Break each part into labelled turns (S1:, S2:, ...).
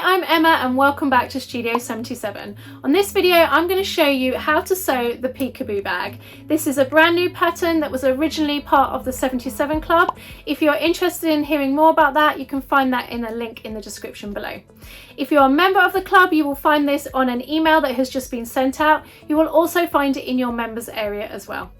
S1: Hi, I'm Emma and welcome back to Studio 77. On this video, I'm going to show you how to sew the Peekaboo bag. This is a brand new pattern that was originally part of the 77 Club. If you're interested in hearing more about that, you can find that in a link in the description below. If you're a member of the club, you will find this on an email that has just been sent out. You will also find it in your members area as well.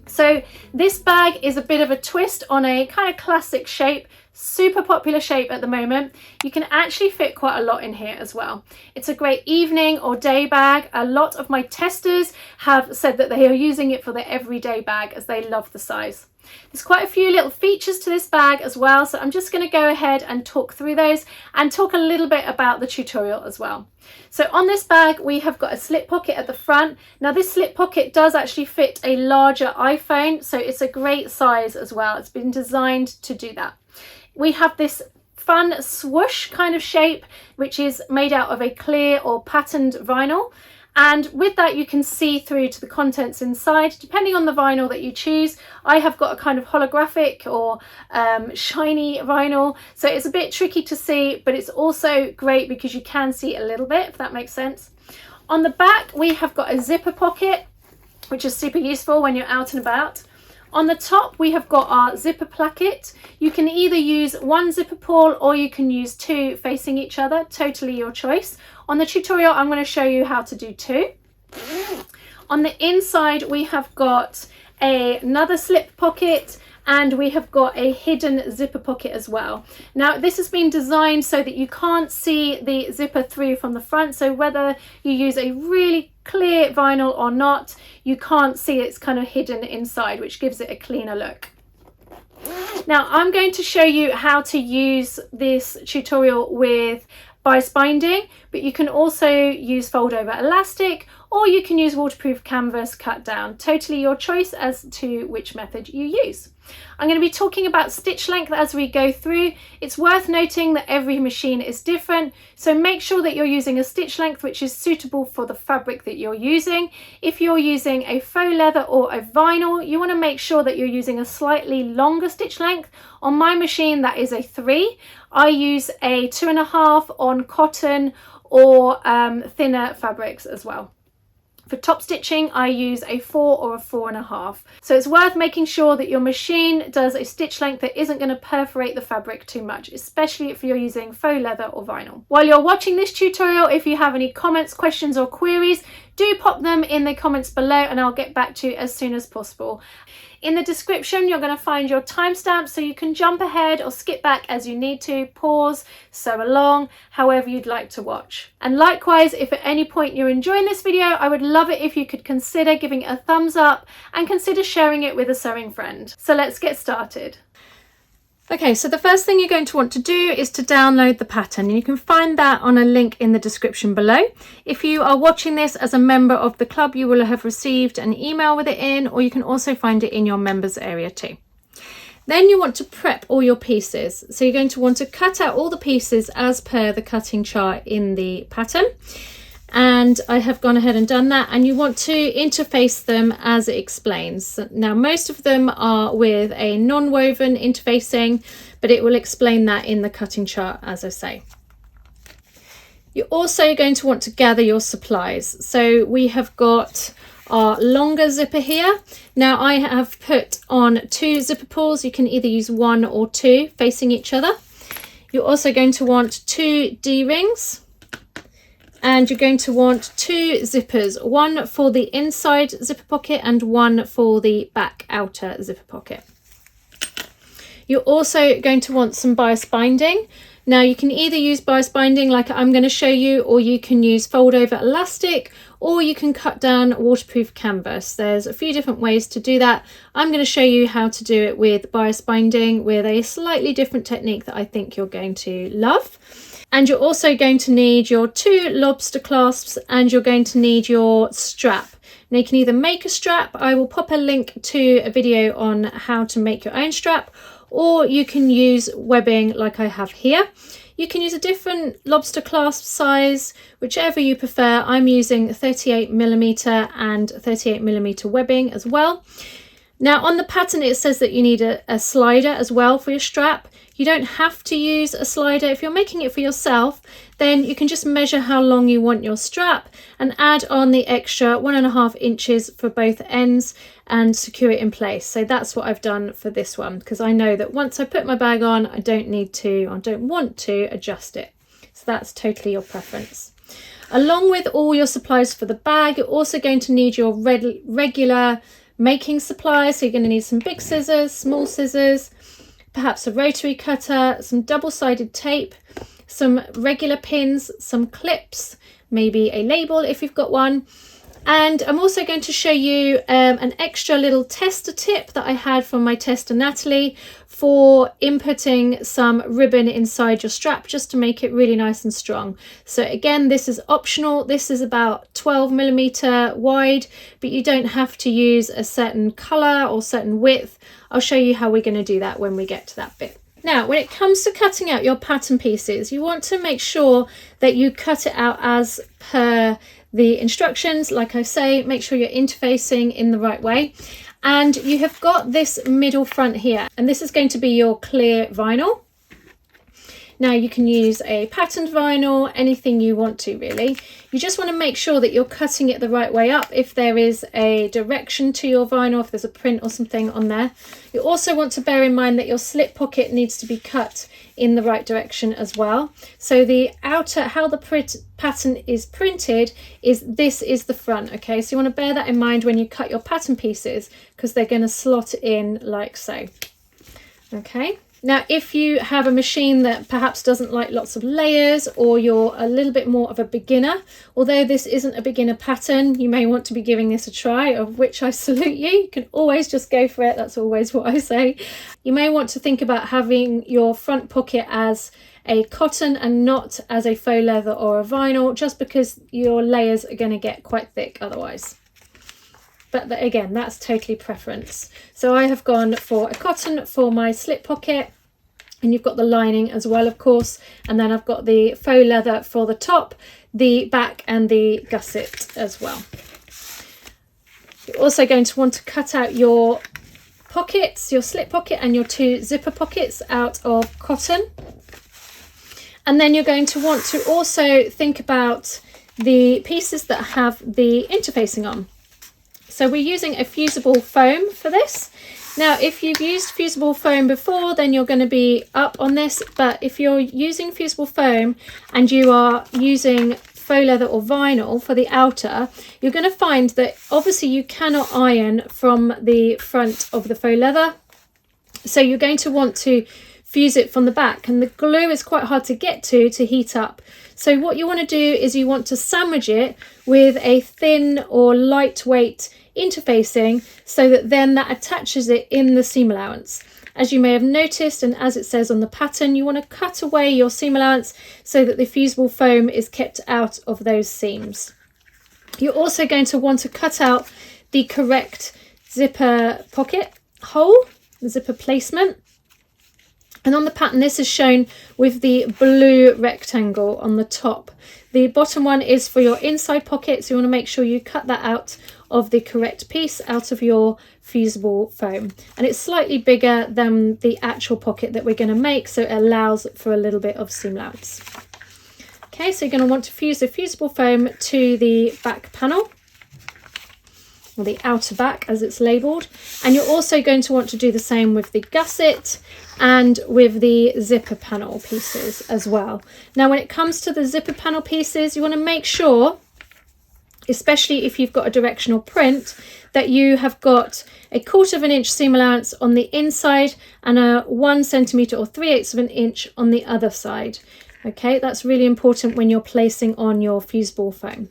S1: So this bag is a bit of a twist on a kind of classic shape, super popular shape at the moment. You can actually fit quite a lot in here as well. It's a great evening or day bag. A lot of my testers have said that they are using it for their everyday bag as they love the size. There's quite a few little features to this bag as well, so I'm just going to go ahead and talk through those and talk a little bit about the tutorial as well. So on this bag we have got a slip pocket at the front. Now this slip pocket does actually fit a larger iPhone, so it's a great size as well. It's been designed to do that. We have this fun swoosh kind of shape which is made out of a clear or patterned vinyl. And with that you can see through to the contents inside depending on the vinyl that you choose. I have got a kind of holographic or shiny vinyl, so it's a bit tricky to see, but it's also great because you can see a little bit, if that makes sense. On the back we have got a zipper pocket, which is super useful when you're out and about. On the top we have got our zipper placket. You can either use one zipper pull or you can use two facing each other, totally your choice. On the tutorial I'm going to show you how to do two. On the inside we have got another slip pocket and we have got a hidden zipper pocket as well. Now this has been designed so that you can't see the zipper through from the front, so whether you use a really clear vinyl or not, you can't see it's kind of hidden inside, which gives it a cleaner look. Now I'm going to show you how to use this tutorial with bias binding, but you can also use fold over elastic or you can use waterproof canvas cut down, totally your choice as to which method you use. I'm going to be talking about stitch length as we go through. It's worth noting that every machine is different, so make sure that you're using a stitch length which is suitable for the fabric that you're using. If you're using a faux leather or a vinyl, you want to make sure that you're using a slightly longer stitch length. On my machine that is a 3. I use a 2.5 on cotton or thinner fabrics as well. For top stitching, I use a 4 or a 4.5. So it's worth making sure that your machine does a stitch length that isn't going to perforate the fabric too much, especially if you're using faux leather or vinyl. While you're watching this tutorial, if you have any comments, questions or queries, do pop them in the comments below and I'll get back to you as soon as possible. In the description you're going to find your timestamp so you can jump ahead or skip back as you need to, pause, sew along, however you'd like to watch. And likewise, if at any point you're enjoying this video, I would love it if you could consider giving it a thumbs up and consider sharing it with a sewing friend. So let's get started. Okay, so the first thing you're going to want to do is to download the pattern. You can find that on a link in the description below. If you are watching this as a member of the club, you will have received an email with it in, or you can also find it in your members area too. Then you want to prep all your pieces. So you're going to want to cut out all the pieces as per the cutting chart in the pattern. And I have gone ahead and done that, and you want to interface them as it explains. Now most of them are with a non-woven interfacing, but it will explain that in the cutting chart as I say. You're also going to want to gather your supplies. So we have got our longer zipper here. Now I have put on 2 zipper pulls. You can either use 1 or 2 facing each other. You're also going to want 2 D-rings. And you're going to want 2 zippers, one for the inside zipper pocket and one for the back outer zipper pocket. You're also going to want some bias binding. Now you can either use bias binding like I'm going to show you, or you can use fold over elastic, or you can cut down waterproof canvas. There's a few different ways to do that. I'm going to show you how to do it with bias binding with a slightly different technique that I think you're going to love. And you're also going to need your 2 lobster clasps and you're going to need your strap. Now you can either make a strap, I will pop a link to a video on how to make your own strap, or you can use webbing like I have here. You can use a different lobster clasp size, whichever you prefer. I'm using 38mm and 38mm webbing as well. Now on the pattern it says that you need a slider as well for your strap. You don't have to use a slider. If you're making it for yourself, then you can just measure how long you want your strap and add on the extra 1.5 inches for both ends and secure it in place. So that's what I've done for this one, because I know that once I put my bag on, I don't want to adjust it. So that's totally your preference. Along with all your supplies for the bag, you're also going to need your regular making supplies. So you're going to need some big scissors, small scissors, perhaps a rotary cutter, some double-sided tape, some regular pins, some clips, maybe a label if you've got one. And I'm also going to show you an extra little tester tip that I had from my tester Natalie for inputting some ribbon inside your strap just to make it really nice and strong. So again, this is optional. This is about 12mm wide, but you don't have to use a certain colour or certain width. I'll show you how we're going to do that when we get to that bit. Now, when it comes to cutting out your pattern pieces, you want to make sure that you cut it out as per the instructions. Like I say, make sure you're interfacing in the right way. And you have got this middle front here, and this is going to be your clear vinyl. Now you can use a patterned vinyl, anything you want to really. You just want to make sure that you're cutting it the right way up if there is a direction to your vinyl, if there's a print or something on there. You also want to bear in mind that your slip pocket needs to be cut in the right direction as well. So the outer, how the pattern is printed, this is the front, okay? So you want to bear that in mind when you cut your pattern pieces, because they're going to slot in like so, okay? Now, if you have a machine that perhaps doesn't like lots of layers, or you're a little bit more of a beginner, although this isn't a beginner pattern, you may want to be giving this a try, of which I salute you. You can always just go for it. That's always what I say. You may want to think about having your front pocket as a cotton and not as a faux leather or a vinyl, just because your layers are going to get quite thick otherwise. But again, that's totally preference. So I have gone for a cotton for my slip pocket, and you've got the lining as well, of course. And then I've got the faux leather for the top, the back and the gusset as well. You're also going to want to cut out your pockets, your slip pocket and your 2 zipper pockets out of cotton. And then you're going to want to also think about the pieces that have the interfacing on. So we're using a fusible foam for this. Now, if you've used fusible foam before, then you're going to be up on this. But if you're using fusible foam and you are using faux leather or vinyl for the outer, you're going to find that obviously you cannot iron from the front of the faux leather. So you're going to want to fuse it from the back, and the glue is quite hard to get to heat up. So what you want to do is you want to sandwich it with a thin or lightweight interfacing, so that then that attaches it in the seam allowance. As you may have noticed, and as it says on the pattern, you want to cut away your seam allowance so that the fusible foam is kept out of those seams. You're also going to want to cut out the correct zipper pocket hole, the zipper placement. And on the pattern, this is shown with the blue rectangle on the top. The bottom one is for your inside pocket, so you want to make sure you cut that out of the correct piece out of your fusible foam. And it's slightly bigger than the actual pocket that we're going to make, so it allows for a little bit of seam allowance. Okay, so you're going to want to fuse the fusible foam to the back panel, or the outer back as it's labelled. And you're also going to want to do the same with the gusset and with the zipper panel pieces as well. Now, when it comes to the zipper panel pieces, you want to make sure, especially if you've got a directional print, that you have got a 1/4 inch seam allowance on the inside and a 1 centimetre or 3/8 inch on the other side. Okay, that's really important when you're placing on your fusible foam.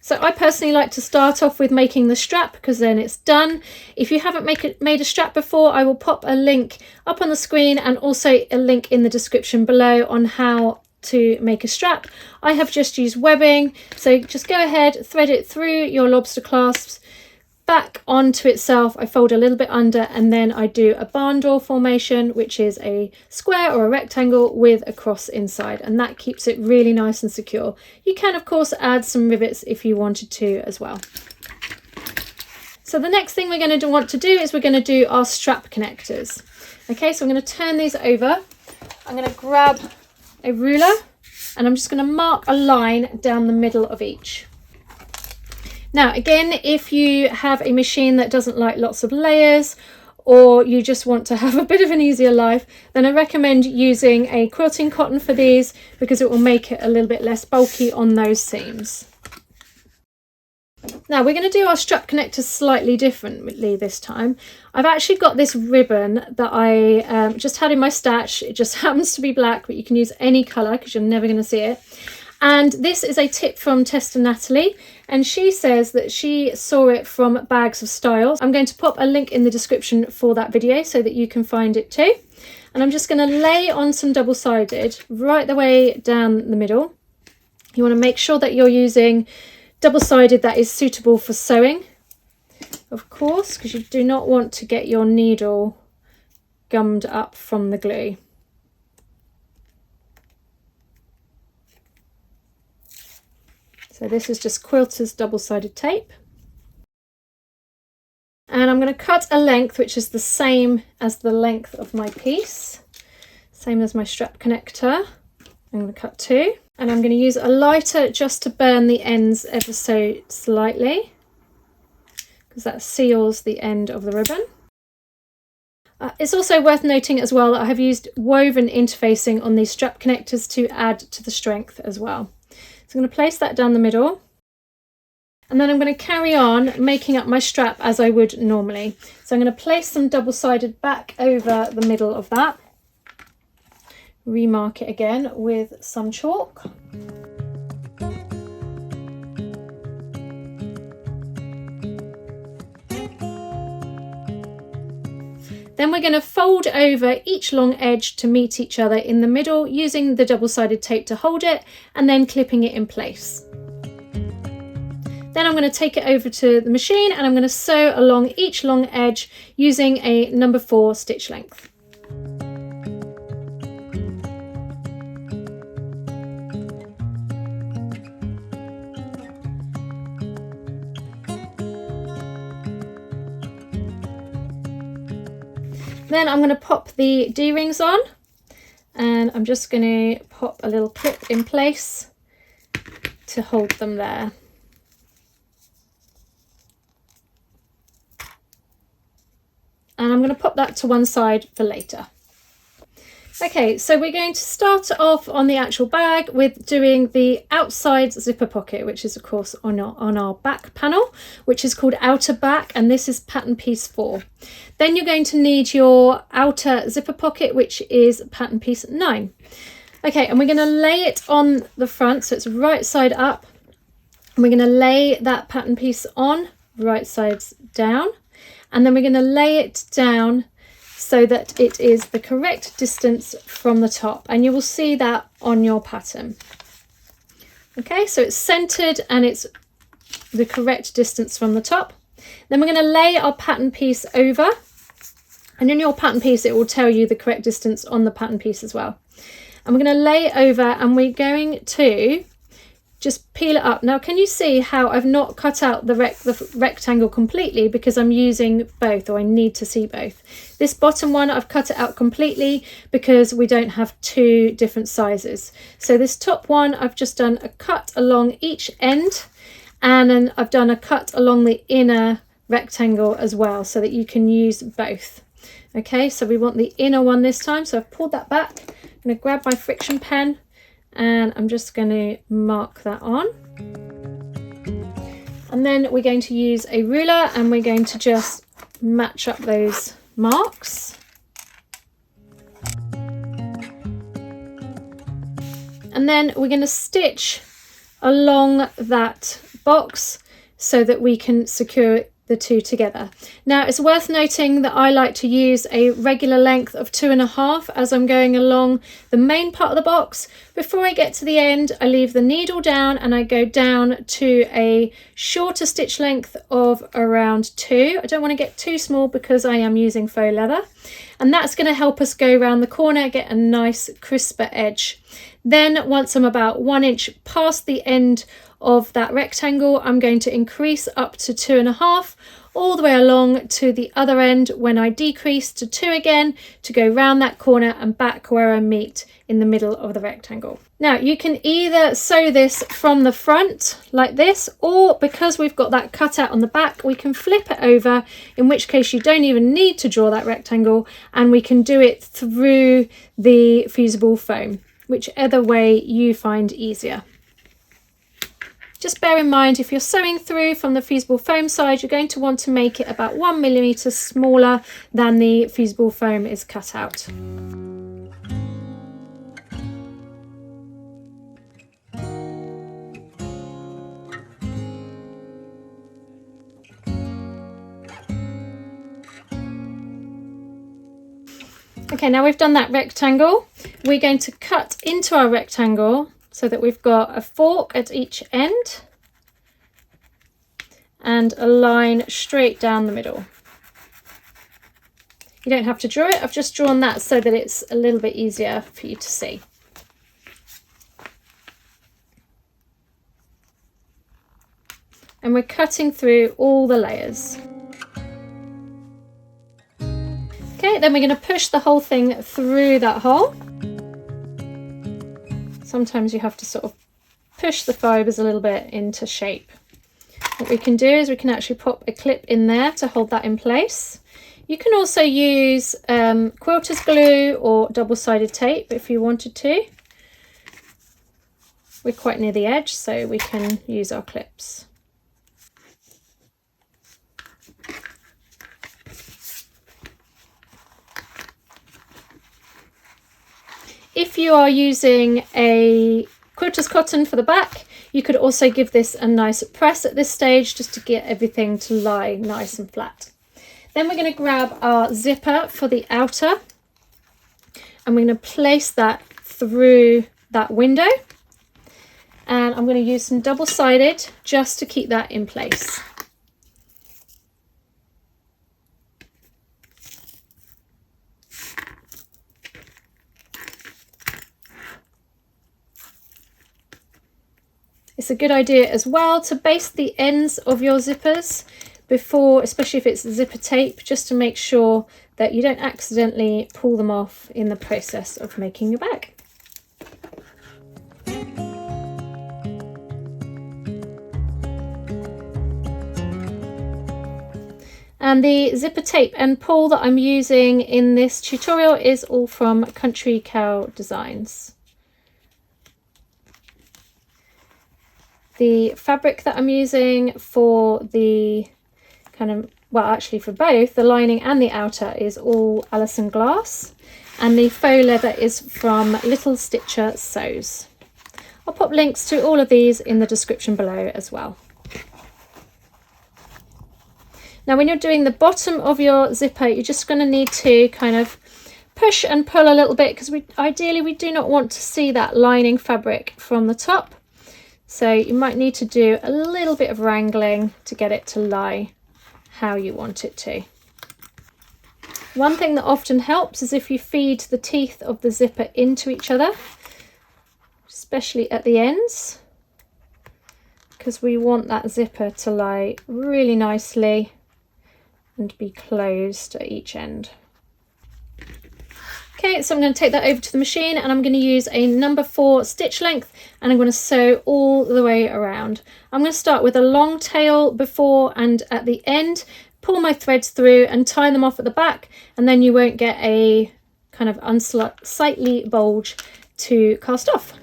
S1: So I personally like to start off with making the strap, because then it's done. If you haven't made a strap before, I will pop a link up on the screen and also a link in the description below on how to make a strap. I have just used webbing, so just go ahead, thread it through your lobster clasps, back onto itself. I fold a little bit under, and then I do a barn door formation, which is a square or a rectangle with a cross inside, and that keeps it really nice and secure. You can of course add some rivets if you wanted to as well. So the next thing we're going to want to do is we're going to do our strap connectors. Okay, so I'm going to turn these over. I'm going to grab a ruler and I'm just going to mark a line down the middle of each. Now again, if you have a machine that doesn't like lots of layers, or you just want to have a bit of an easier life, then I recommend using a quilting cotton for these because it will make it a little bit less bulky on those seams. Now we're going to do our strap connectors slightly differently this time. I've actually got this ribbon that I just had in my stash. It just happens to be black, but you can use any colour because you're never going to see it. And this is a tip from Tester Natalie, and she says that she saw it from Bags of Styles. I'm going to pop a link in the description for that video so that you can find it too. And I'm just going to lay on some double-sided right the way down the middle. You want to make sure that you're using double-sided that is suitable for sewing, of course, because you do not want to get your needle gummed up from the glue. So this is just Quilter's double-sided tape. And I'm going to cut a length which is the same as the length of my piece, same as my strap connector. I'm going to cut 2. And I'm going to use a lighter just to burn the ends ever so slightly, because that seals the end of the ribbon. It's also worth noting as well that I have used woven interfacing on these strap connectors to add to the strength as well. So I'm going to place that down the middle, and then I'm going to carry on making up my strap as I would normally. So I'm going to place some double-sided back over the middle of that. Remark it again with some chalk. Then we're going to fold over each long edge to meet each other in the middle using the double-sided tape to hold it and then clipping it in place. Then I'm going to take it over to the machine and I'm going to sew along each long edge using a number 4 stitch length. Then I'm going to pop the D-rings on, and I'm just going to pop a little clip in place to hold them there. And I'm going to pop that to one side for later. Okay, so we're going to start off on the actual bag with doing the outside zipper pocket, which is of course on our back panel, which is called outer back, and this is pattern piece 4. Then you're going to need your outer zipper pocket, which is pattern piece 9. Okay, and we're going to lay it on the front, so it's right side up. And we're going to lay that pattern piece on, right sides down, and then we're going to lay it down so that it is the correct distance from the top, and you will see that on your pattern. Okay, so it's centered and it's the correct distance from the top. Then we're going to lay our pattern piece over, and in your pattern piece it will tell you the correct distance on the pattern piece as well. And we're going to lay it over and we're going to just peel it up. Now can you see how I've not cut out the rectangle completely because I'm using both, or I need to see both. This bottom one I've cut it out completely because we don't have 2 different sizes. So this top one I've just done a cut along each end, and then I've done a cut along the inner rectangle as well so that you can use both. Okay, so we want the inner one this time, so I've pulled that back. I'm going to grab my friction pen and I'm just going to mark that on. And then we're going to use a ruler and we're going to just match up those marks. And then we're going to stitch along that box so that we can secure the 2 together. Now it's worth noting that I like to use a regular length of 2.5 as I'm going along the main part of the box. Before I get to the end, I leave the needle down and I go down to a shorter stitch length of around 2. I don't want to get too small because I am using faux leather, and that's going to help us go around the corner, get a nice crisper edge. Then once I'm about 1 inch past the end of that rectangle, I'm going to increase up to 2.5 all the way along to the other end when I decrease to 2 again to go round that corner and back where I meet in the middle of the rectangle. Now you can either sew this from the front like this, or because we've got that cut out on the back, we can flip it over, in which case you don't even need to draw that rectangle, and we can do it through the fusible foam, whichever way you find easier. Just bear in mind, if you're sewing through from the fusible foam side, you're going to want to make it about 1 millimeter smaller than the fusible foam is cut out. Okay, now we've done that rectangle, we're going to cut into our rectangle so that we've got a fork at each end and a line straight down the middle. You don't have to draw it, I've just drawn that so that it's a little bit easier for you to see. And we're cutting through all the layers. Okay, then we're going to push the whole thing through that hole. Sometimes you have to sort of push the fibres a little bit into shape. What we can do is we can actually pop a clip in there to hold that in place. You can also use quilter's glue or double-sided tape if you wanted to. We're quite near the edge, so we can use our clips. If you are using a quilter's cotton for the back, you could also give this a nice press at this stage just to get everything to lie nice and flat. Then we're going to grab our zipper for the outer and we're going to place that through that window, and I'm going to use some double-sided just to keep that in place. It's a good idea as well to baste the ends of your zippers before, especially if it's zipper tape, just to make sure that you don't accidentally pull them off in the process of making your bag. And the zipper tape and pull that I'm using in this tutorial is all from Country Cow Designs. The fabric that I'm using for the actually for both the lining and the outer is all Alison glass, and the faux leather is from Little Stitcher Sews. I'll pop links to all of these in the description below as well. Now when you're doing the bottom of your zipper, you're just going to need to kind of push and pull a little bit, because ideally we do not want to see that lining fabric from the top. So you might need to do a little bit of wrangling to get it to lie how you want it to. One thing that often helps is if you feed the teeth of the zipper into each other, especially at the ends, because we want that zipper to lie really nicely and be closed at each end. Okay, so I'm going to take that over to the machine and I'm going to use a number 4 stitch length and I'm going to sew all the way around. I'm going to start with a long tail before and at the end, pull my threads through and tie them off at the back, and then you won't get a kind of unsightly bulge to cast off.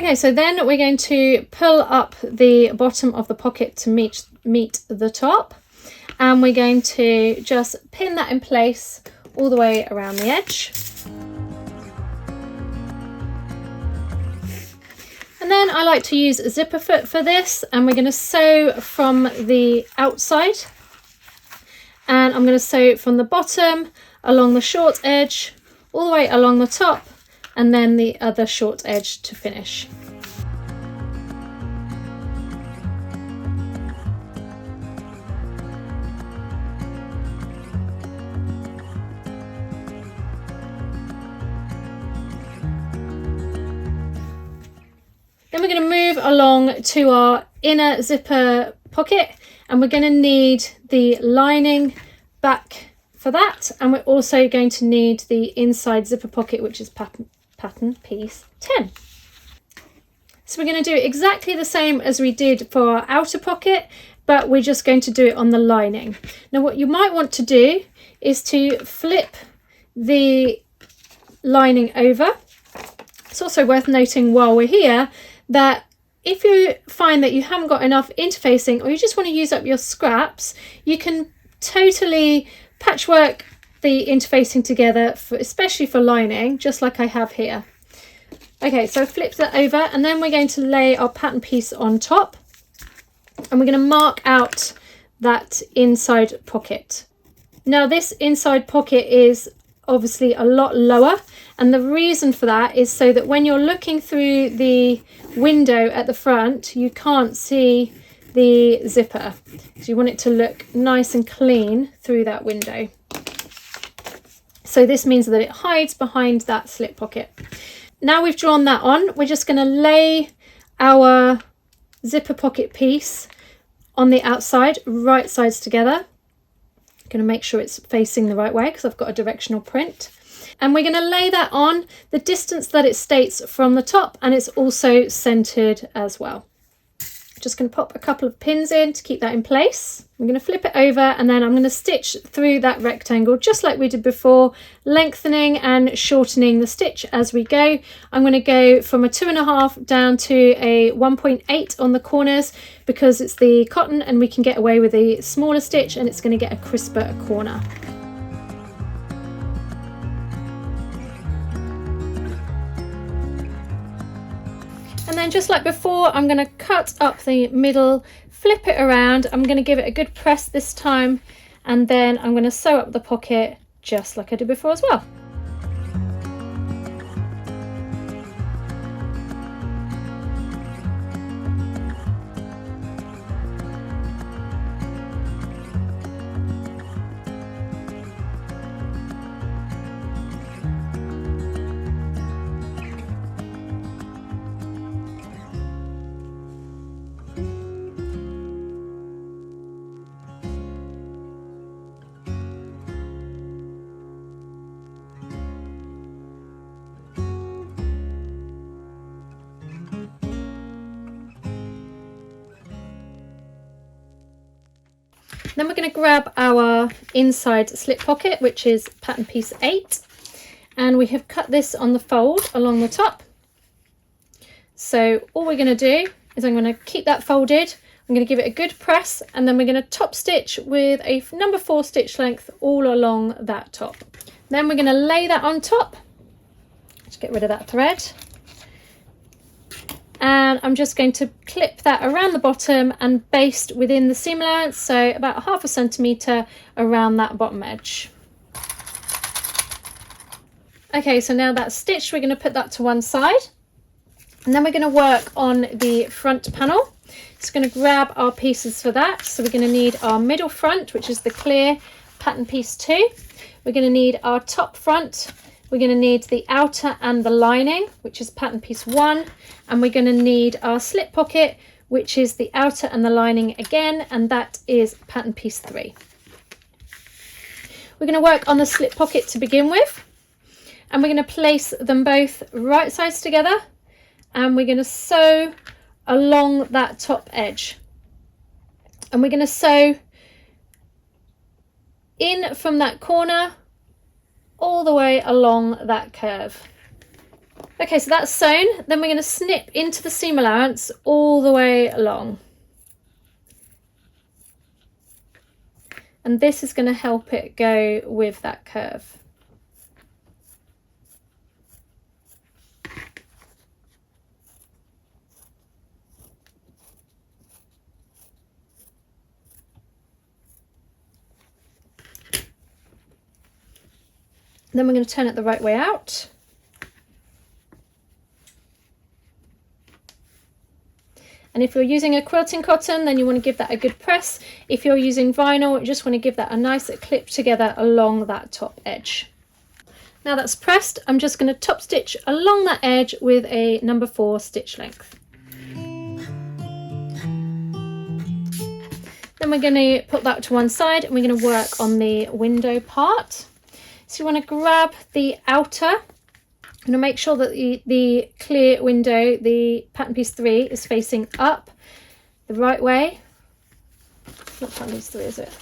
S1: Okay, so then we're going to pull up the bottom of the pocket to meet the top, and we're going to just pin that in place all the way around the edge. And then I like to use a zipper foot for this, and we're going to sew from the outside, and I'm going to sew from the bottom along the short edge all the way along the top, and then the other short edge to finish. Then we're going to move along to our inner zipper pocket, and we're going to need the lining back for that, and we're also going to need the inside zipper pocket, which is pattern piece 10. So we're going to do exactly the same as we did for our outer pocket, but we're just going to do it on the lining. Now what you might want to do is to flip the lining over. It's also worth noting while we're here that if you find that you haven't got enough interfacing, or you just want to use up your scraps, you can totally patchwork the interfacing together, especially for lining, just like I have here. Okay, so flip that over, and then we're going to lay our pattern piece on top, and we're going to mark out that inside pocket. Now this inside pocket is obviously a lot lower, and the reason for that is so that when you're looking through the window at the front, you can't see the zipper. So you want it to look nice and clean through that window. So this means that it hides behind that slip pocket. Now we've drawn that on, we're just going to lay our zipper pocket piece on the outside, right sides together. Going to make sure it's facing the right way because I've got a directional print, and we're going to lay that on the distance that it states from the top, and it's also centered as well. Just going to pop a couple of pins in to keep that in place. I'm going to flip it over, and then I'm going to stitch through that rectangle just like we did before, lengthening and shortening the stitch as we go. I'm going to go from a 2.5 down to a 1.8 on the corners because it's the cotton and we can get away with a smaller stitch and it's going to get a crisper corner. And then just like before, I'm going to cut up the middle, flip it around. I'm going to give it a good press this time, and then I'm going to sew up the pocket just like I did before as well. Then we're going to grab our inside slip pocket, which is pattern piece 8, and we have cut this on the fold along the top. So all we're going to do is I'm going to keep that folded, I'm going to give it a good press, and then we're going to top stitch with a number 4 stitch length all along that top. Then we're going to lay that on top. Just get rid of that thread. And I'm just going to clip that around the bottom and baste within the seam allowance, so about 0.5 centimetre around that bottom edge. Okay, so now that's stitched, we're going to put that to one side, and then we're going to work on the front panel. Just going to grab our pieces for that. So we're going to need our middle front, which is the clear pattern piece 2. We're going to need our top front. We're going to need the outer and the lining, which is pattern piece 1, and we're going to need our slip pocket, which is the outer and the lining again, and that is pattern piece 3. We're going to work on the slip pocket to begin with, and we're going to place them both right sides together, and we're going to sew along that top edge, and we're going to sew in from that corner all the way along that curve. Okay, so that's sewn. Then we're going to snip into the seam allowance all the way along. And this is going to help it go with that curve. Then we're going to turn it the right way out. And if you're using a quilting cotton, then you want to give that a good press. If you're using vinyl, you just want to give that a nice clip together along that top edge. Now that's pressed, I'm just going to top stitch along that edge with a number 4 stitch length. Then we're going to put that to one side and we're going to work on the window part. So you want to grab the outer. I'm going to make sure that the clear window, the pattern piece 3, is facing up the right way. Not pattern piece 3, is it?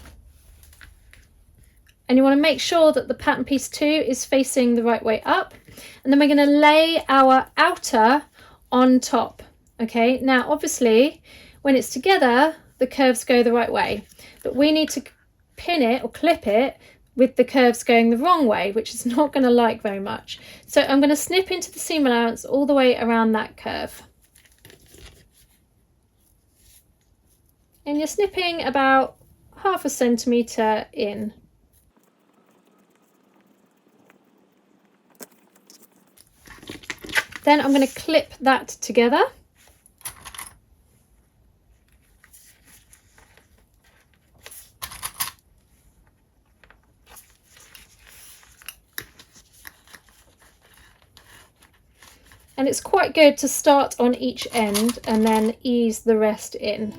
S1: And you want to make sure that the pattern piece 2 is facing the right way up. And then we're going to lay our outer on top. Okay, now obviously when it's together, the curves go the right way. But we need to pin it or clip it with the curves going the wrong way, which is not going to like very much. So I'm going to snip into the seam allowance all the way around that curve. And you're snipping about 1/2 centimetre in. Then I'm going to clip that together. And it's quite good to start on each end and then ease the rest in.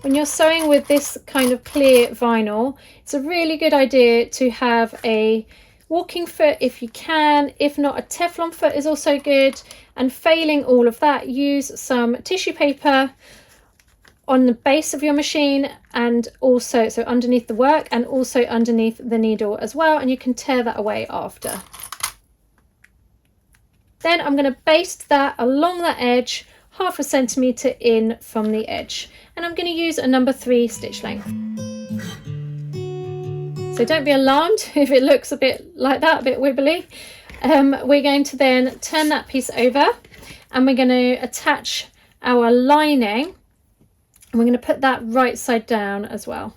S1: When you're sewing with this kind of clear vinyl, it's a really good idea to have a walking foot if you can. If not, a Teflon foot is also good. And failing all of that, use some tissue paper on the base of your machine, and also so underneath the work and also underneath the needle as well, and you can tear that away after. Then I'm going to baste that along that edge 1/2 centimetre in from the edge, and I'm going to use a number 3 stitch length. So don't be alarmed if it looks a bit like that, a bit wibbly. We're going to then turn that piece over and we're going to attach our lining. And we're going to put that right side down as well.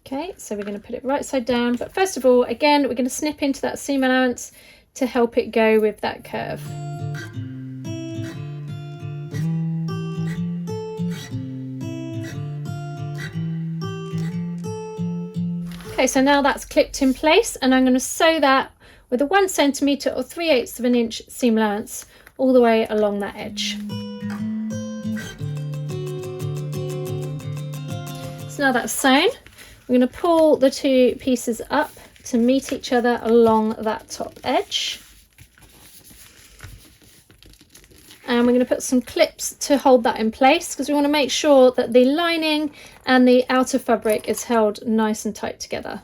S1: Okay, so we're going to put it right side down. But first of all, again, we're going to snip into that seam allowance to help it go with that curve. Okay, so now that's clipped in place, and I'm going to sew that with a 1 centimetre or 3/8 of an inch seam allowance all the way along that edge. So now that's sewn, we're going to pull the 2 pieces up to meet each other along that top edge. And we're going to put some clips to hold that in place, because we want to make sure that the lining and the outer fabric is held nice and tight together.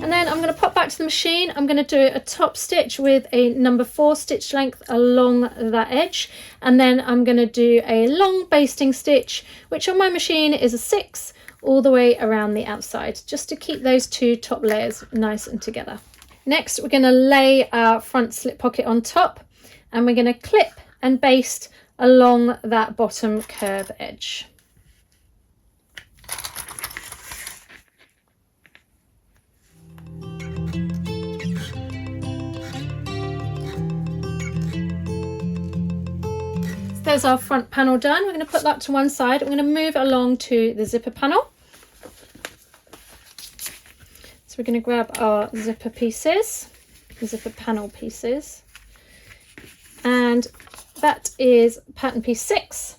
S1: And then I'm going to pop back to the machine. I'm going to do a top stitch with a number 4 stitch length along that edge, and then I'm going to do a long basting stitch, which on my machine is a 6, all the way around the outside, just to keep those 2 top layers nice and together. Next, we're going to lay our front slip pocket on top, and we're going to clip and baste along that bottom curve edge. There's our front panel done. We're going to put that to one side. I'm going to move along to the zipper panel. So we're going to grab our zipper pieces, the zipper panel pieces, and that is pattern piece 6.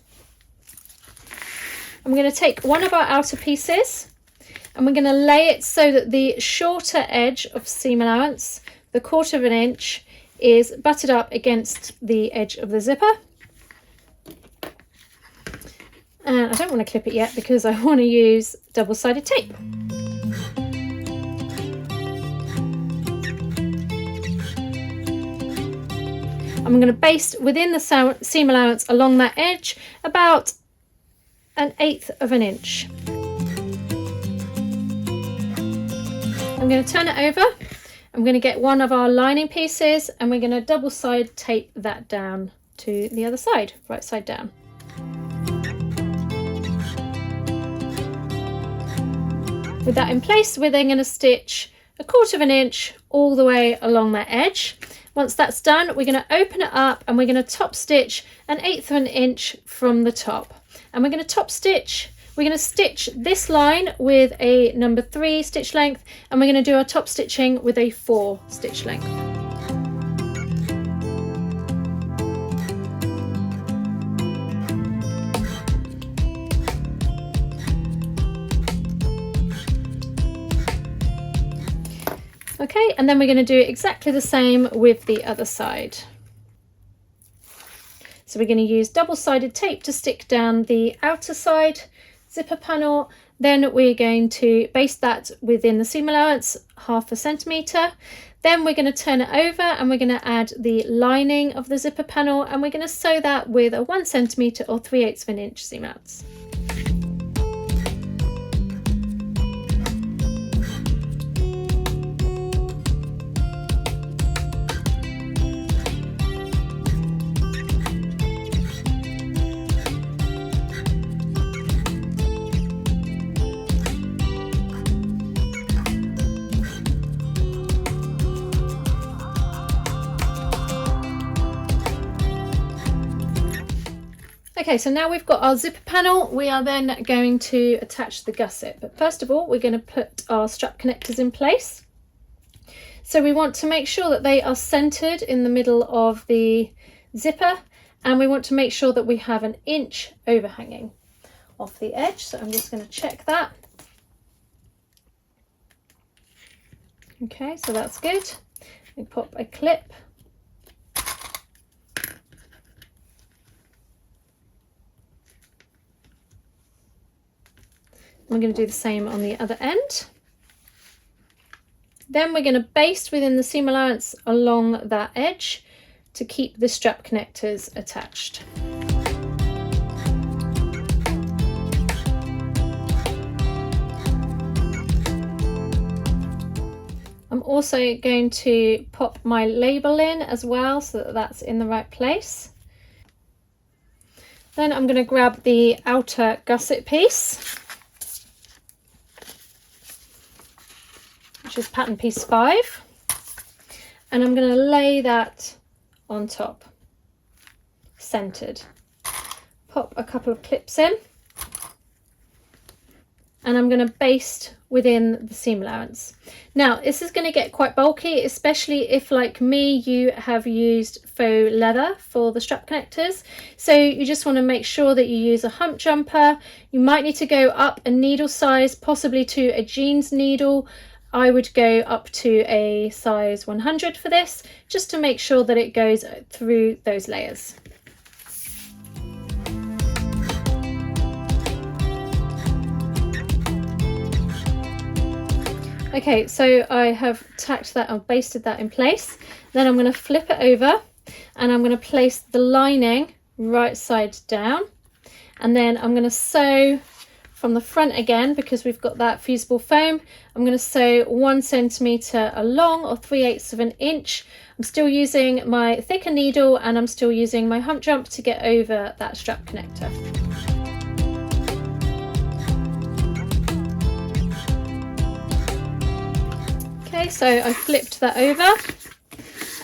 S1: I'm going to take one of our outer pieces and we're going to lay it so that the shorter edge of seam allowance, the 1/4 of an inch, is butted up against the edge of the zipper. And I don't want to clip it yet because I want to use double-sided tape. I'm going to baste within the seam allowance along that edge about 1/8 of an inch. I'm going to turn it over. I'm going to get one of our lining pieces and we're going to double-side tape that down to the other side, right side down. With that in place, we're then going to stitch 1/4 of an inch all the way along that edge. Once that's done, we're going to open it up and we're going to top stitch 1/8 of an inch from the top. And we're going to top stitch, we're going to stitch this line with a number 3 stitch length, and we're going to do our top stitching with a 4 stitch length. Okay, and then we're going to do exactly the same with the other side. So we're going to use double-sided tape to stick down the outer side zipper panel. Then we're going to baste that within the seam allowance 1/2 centimetre. Then we're going to turn it over and we're going to add the lining of the zipper panel, and we're going to sew that with a 1 centimetre or 3/8 of an inch seam allowance. Okay, so now we've got our zipper panel, we are then going to attach the gusset. But first of all, we're going to put our strap connectors in place. So we want to make sure that they are centered in the middle of the zipper, and we want to make sure that we have 1 inch overhanging off the edge. So I'm just going to check that. Okay, so that's good. We pop a clip. We're going to do the same on the other end. Then we're going to baste within the seam allowance along that edge to keep the strap connectors attached. I'm also going to pop my label in as well so that that's in the right place. Then I'm going to grab the outer gusset piece, which is pattern piece 5, and I'm going to lay that on top, centered. Pop a couple of clips in, and I'm going to baste within the seam allowance. Now this is going to get quite bulky, especially if, like me, you have used faux leather for the strap connectors. So you just want to make sure that you use a hump jumper. You might need to go up a needle size, possibly to a jeans needle. I would go up to a size 100 for this, just to make sure that it goes through those layers. Okay, so I have tacked that and basted that in place. Then I'm going to flip it over and I'm going to place the lining right side down, and then I'm going to sew from the front again, because we've got that fusible foam. I'm going to sew 1 centimetre along, or 3/8 of an inch. I'm still using my thicker needle and I'm still using my hump jump to get over that strap connector. Okay, so I flipped that over,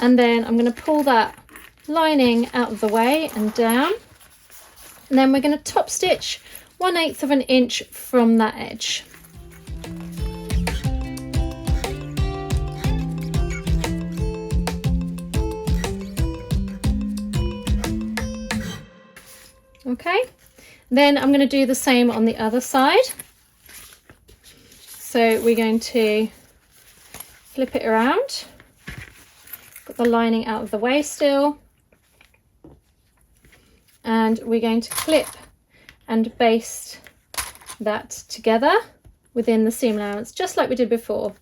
S1: and then I'm going to pull that lining out of the way and down, and then we're going to top stitch 1/8 of an inch from that edge. Okay, then I'm going to do the same on the other side. So we're going to flip it around, got the lining out of the way still, and we're going to clip and baste that together within the seam allowance, just like we did before.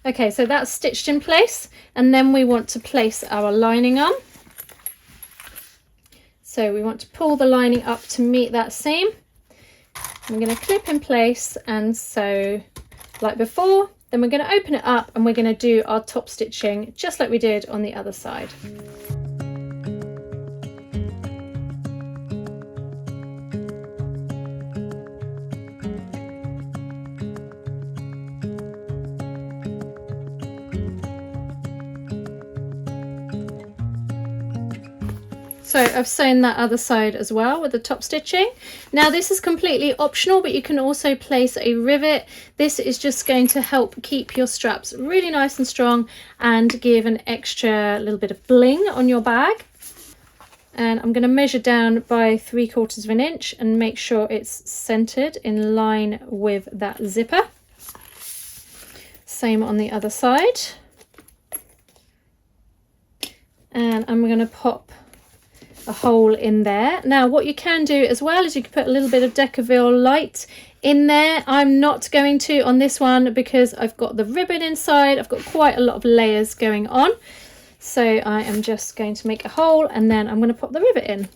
S1: Okay, so that's stitched in place, and then we want to place our lining on. So we want to pull the lining up to meet that seam. I'm going to clip in place and sew like before. Then we're going to open it up and we're going to do our top stitching just like we did on the other side. So I've sewn that other side as well with the top stitching. Now this is completely optional, but you can also place a rivet. This is just going to help keep your straps really nice and strong and give an extra little bit of bling on your bag. And I'm going to measure down by 3/4 of an inch and make sure it's centered in line with that zipper. Same on the other side. And I'm going to pop a hole in there. Now what you can do as well is you can put a little bit of Decaville light in there. I'm not going to on this one because I've got the ribbon inside. I've got quite a lot of layers going on, so I am just going to make a hole and then I'm going to pop the rivet in.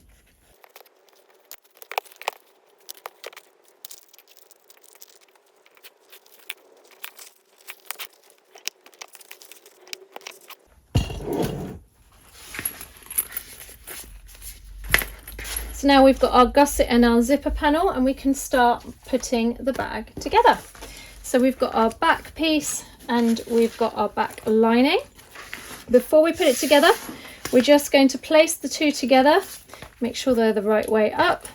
S1: So now we've got our gusset and our zipper panel, and we can start putting the bag together. So we've got our back piece and we've got our back lining. Before we put it together, we're just going to place the two together, make sure they're the right way up,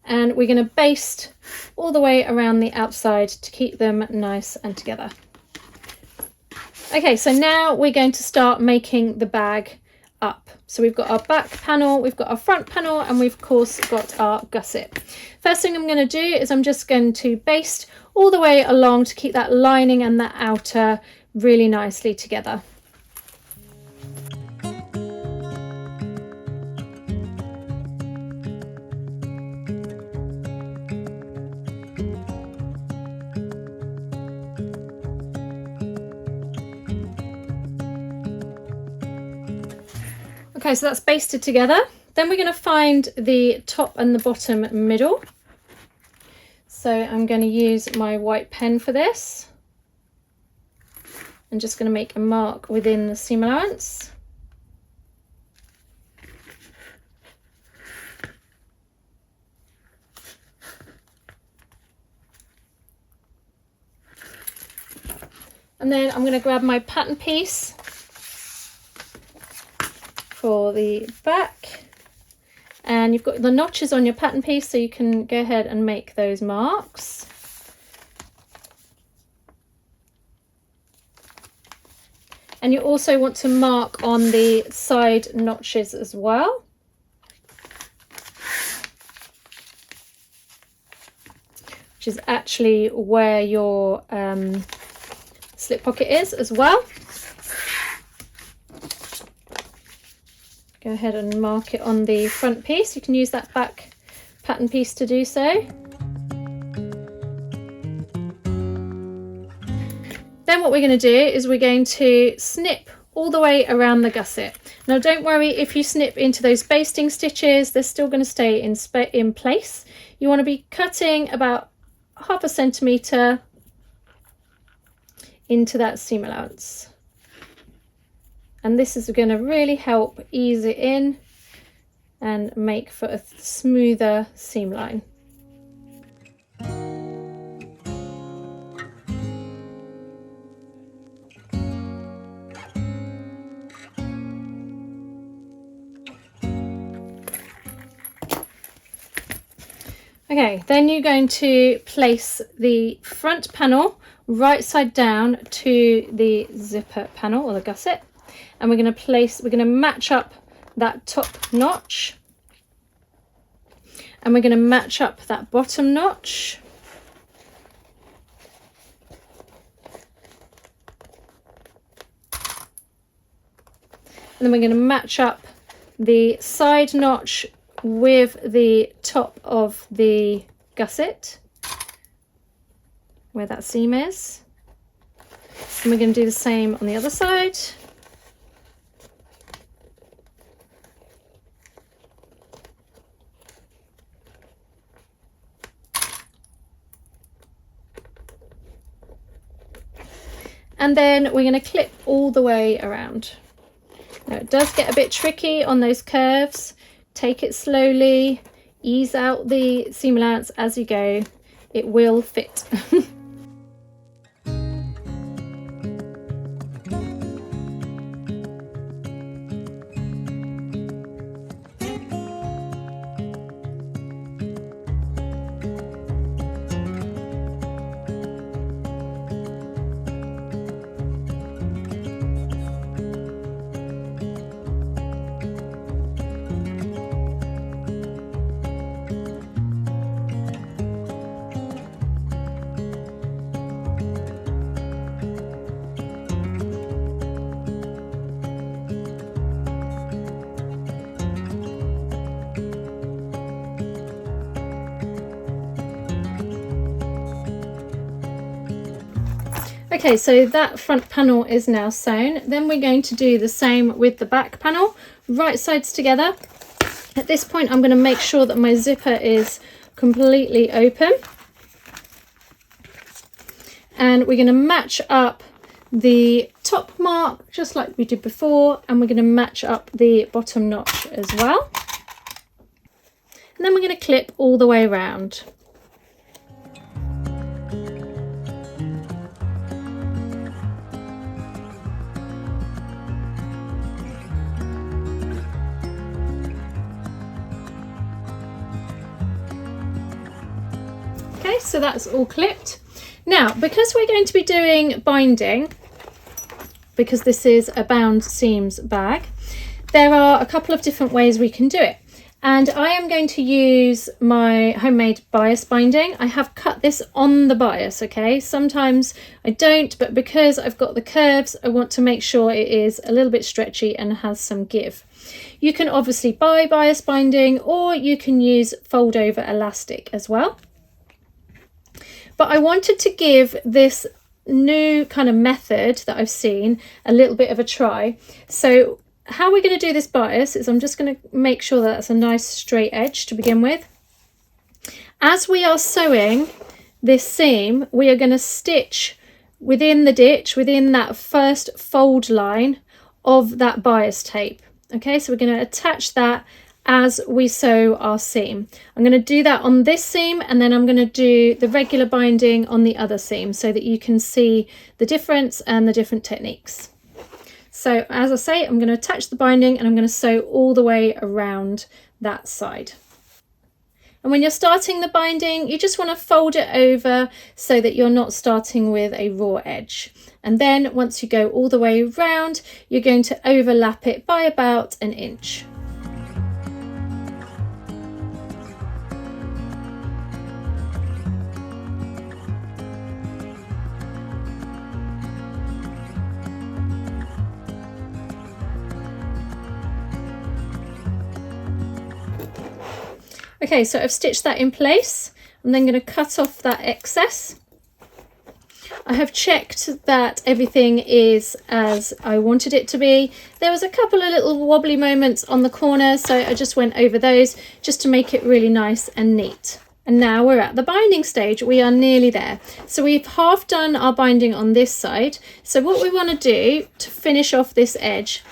S1: and we're going to baste all the way around the outside to keep them nice and together. Okay, so now we're going to start making the bag up. So we've got our back panel, we've got our front panel, and we've of course got our gusset. First thing I'm going to do is I'm just going to baste all the way along to keep that lining and that outer really nicely together. Okay, so that's basted together. Then we're going to find the top and the bottom middle. So I'm going to use my white pen for this. I'm just going to make a mark within the seam allowance. And then I'm going to grab my pattern piece for the back, and you've got the notches on your pattern piece, so you can go ahead and make those marks. And you also want to mark on the side notches as well. Which is actually where your slip pocket is as well. Go ahead and mark it on the front piece. You can use that back pattern piece to do so. Then what we're going to do is we're going to snip all the way around the gusset. Now don't worry if you snip into those basting stitches, they're still going to stay in place. You want to be cutting about 1/2 centimetre into that seam allowance. And this is going to really help ease it in and make for a smoother seam line. Okay, then you're going to place the front panel right side down to the zipper panel or the gusset. And we're going to match up that top notch, and we're going to match up that bottom notch, And then we're going to match up the side notch with the top of the gusset where that seam is. And we're going to do the same on the other side. And then we're going to clip all the way around. Now it does get a bit tricky on those curves. Take it slowly, ease out the seam allowance as you go. It will fit. Okay, so that front panel is now sewn. Then we're going to do the same with the back panel, right sides together. At this point, I'm going to make sure that my zipper is completely open. And we're going to match up the top mark just like we did before, and we're going to match up the bottom notch as well. And then we're going to clip all the way around. Okay, so that's all clipped. Now, because we're going to be doing binding, because this is a bound seams bag, there are a couple of different ways we can do it. And I am going to use my homemade bias binding. I have cut this on the bias, okay? Sometimes I don't, but because I've got the curves, I want to make sure it is a little bit stretchy and has some give. You can obviously buy bias binding, or you can use fold over elastic as well. But I wanted to give this new kind of method that I've seen a little bit of a try. So how we're going to do this bias is I'm just going to make sure that that's a nice straight edge to begin with. As we are sewing this seam, we are going to stitch within the ditch, within that first fold line of that bias tape. Okay, so we're going to attach that as we sew our seam. I'm going to do that on this seam, and then I'm going to do the regular binding on the other seam so that you can see the difference and the different techniques. So as I say, I'm going to attach the binding and I'm going to sew all the way around that side. And when you're starting the binding, you just want to fold it over so that you're not starting with a raw edge. And then once you go all the way around, you're going to overlap it by about 1 inch. Okay, so I've stitched that in place. I'm then going to cut off that excess. I have checked that everything is as I wanted it to be. There was a couple of little wobbly moments on the corner, so I just went over those just to make it really nice and neat. And now we're at the binding stage. We are nearly there. So we've half done our binding on this side. So what we want to do to finish off this edge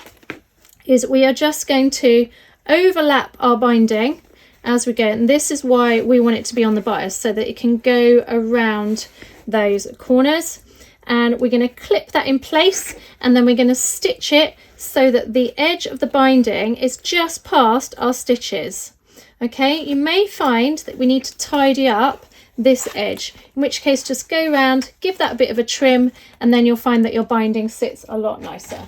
S1: is we are just going to overlap our binding as we go, and this is why we want it to be on the bias, so that it can go around those corners. And we're going to clip that in place, and then we're going to stitch it so that the edge of the binding is just past our stitches. Okay, you may find that we need to tidy up this edge, in which case just go around, give that a bit of a trim, and then you'll find that your binding sits a lot nicer.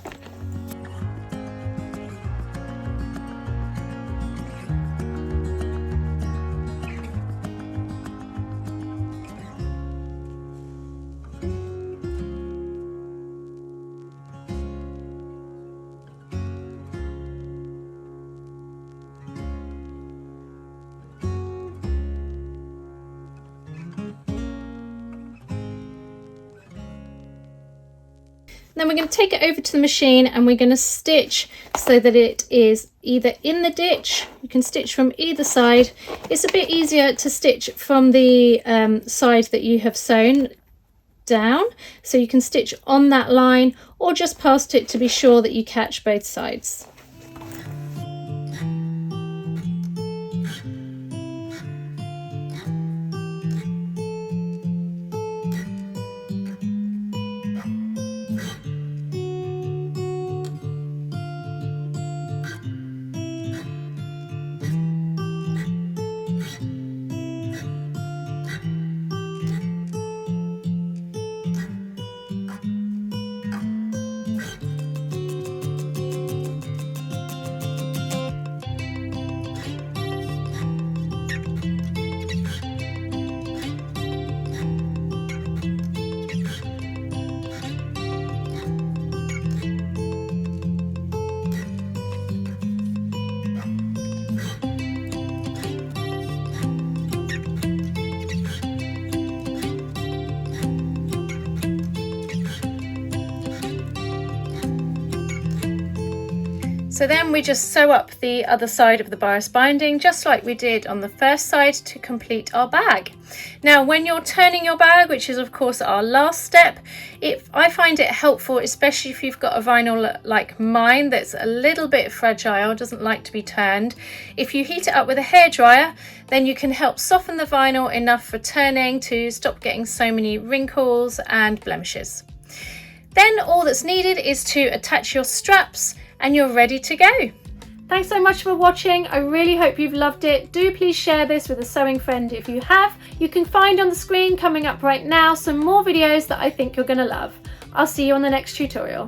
S1: Then we're going to take it over to the machine and we're going to stitch so that it is either in the ditch. You can stitch from either side. It's a bit easier to stitch from the side that you have sewn down, so you can stitch on that line or just past it to be sure that you catch both sides. So then we just sew up the other side of the bias binding just like we did on the first side to complete our bag. Now when you're turning your bag, which is of course our last step, I find it helpful, especially if you've got a vinyl like mine that's a little bit fragile, doesn't like to be turned. If you heat it up with a hairdryer, then you can help soften the vinyl enough for turning to stop getting so many wrinkles and blemishes. Then all that's needed is to attach your straps and you're ready to go. Thanks so much for watching. I really hope you've loved it. Do please share this with a sewing friend if you have. You can find on the screen coming up right now some more videos that I think you're going to love. I'll see you on the next tutorial.